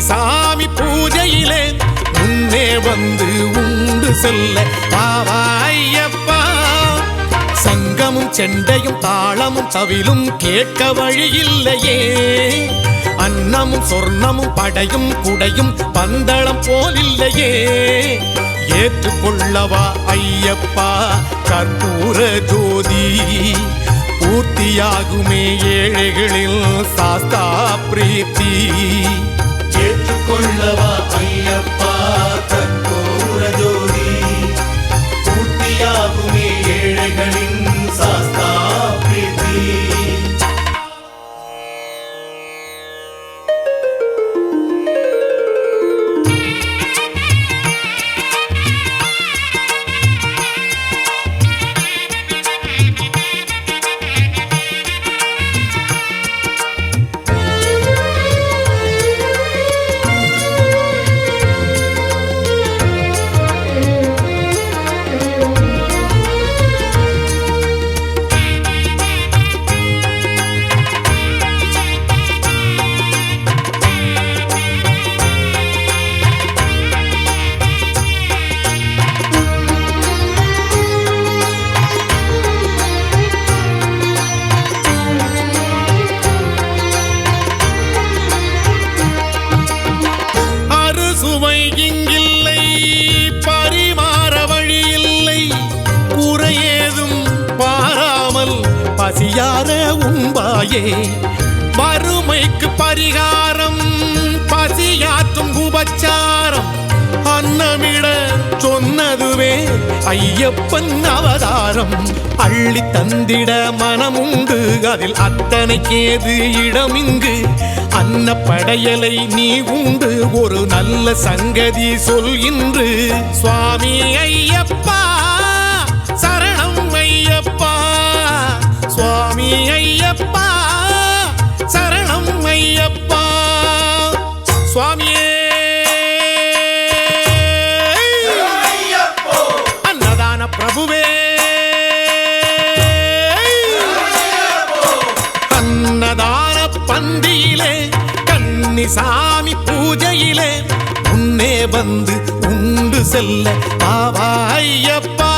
சாமி பூஜையிலே முன்னே வந்து உண்டு செல்ல பாவா ஐயப்பா. சங்கமும் செண்டையும் தாளமும் தவிலும் கேட்க வழி இல்லையே. அன்னமும் சொர்ணமும் படையும் குடையும் பந்தளம் போலில்லையே. ஏற்றுக்கொள்ளவா ஐயப்பா கற்பூர ஜோதி. பூர்த்தியாகுமே ஏழைகளில் சாஸ்தா பிரீத்தி. ஏற்றுக்கொள்ளவா ஐயப்பா கற்பூர ஜோதி. பூர்த்தியாகுமே ஏழைகளின் சாஸ்தா பிரீத்தி. இங்கில்லை பரிமாற வழி இல்லை. குறையேதும் பாராமல் பசியார உண்பாயே. வறுமைக்கு பரிகாரம் பசியாற்றும் உபச்சாரம். அன்னமிட சொன்னதுவே ஐயப்பன் அவதாரம். அள்ளி தந்திட மனமுண்டு அதில் அத்தனைக்கேது இடமிங்கு. அன்ன படையலை நீ உண்டு ஒரு நல்ல சங்கதி சொல் இன்று. சுவாமி ஐயப்பா சரணம் ஐயப்பா. சுவாமி ஐயப்பா சரணம் ஐயப்பா. சுவாமியே அன்னதான பிரபுவே. அன்னதான பந்தியிலே சாமி பூஜையிலே முன்னே வந்து உண்டு செல்ல பாவா ஐயப்பா.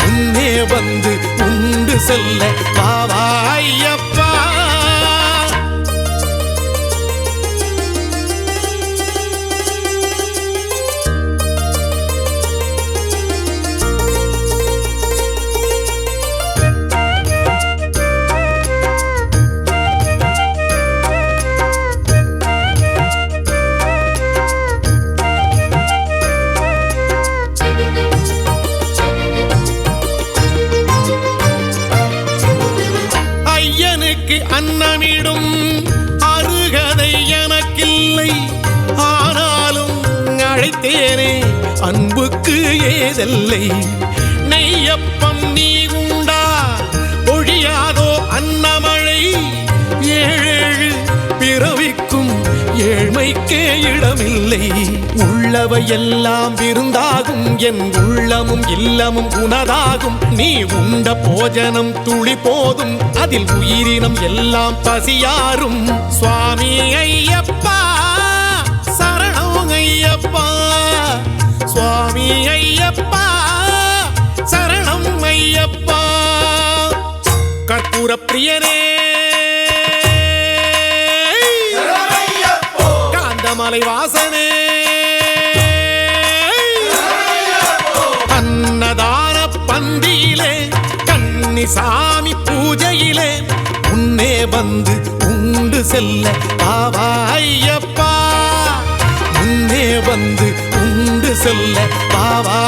முன்னே வந்து உண்டு செல்ல பாவா ஐயப்பா. அன்னமிடும் அருகதை எனக்கில்லை. ஆனாலும் அழைத்தேனே அன்புக்கு ஏதல்லை. நெய்யப்பம் நீ உண்டா ஒழியாதோ அன்னமழை. ஏழேழு பிறவிக்கும் ஏழ்மைக்கே இடமில்லை. உள்ளவை எல்லாம் விருந்தாகும் என் உள்ளமும் இல்லமும் உனதாகும். நீ உண்ட போஜனம் துளி போதும் அதில் உயிரினம் எல்லாம் பசியாரும். சுவாமி ஐயப்பா சரணம் ஐயப்பா. சுவாமி ஐயப்பா சரணம் ஐயப்பா. கற்பூர பிரியனே காந்தமலை வாசனே. அன்னதான பந்தியிலே சாமி பூஜையிலே முன்னே வந்து உண்டு செல்ல பாவா ஐயப்பா. முன்னே வந்து உண்டு செல்ல பாவா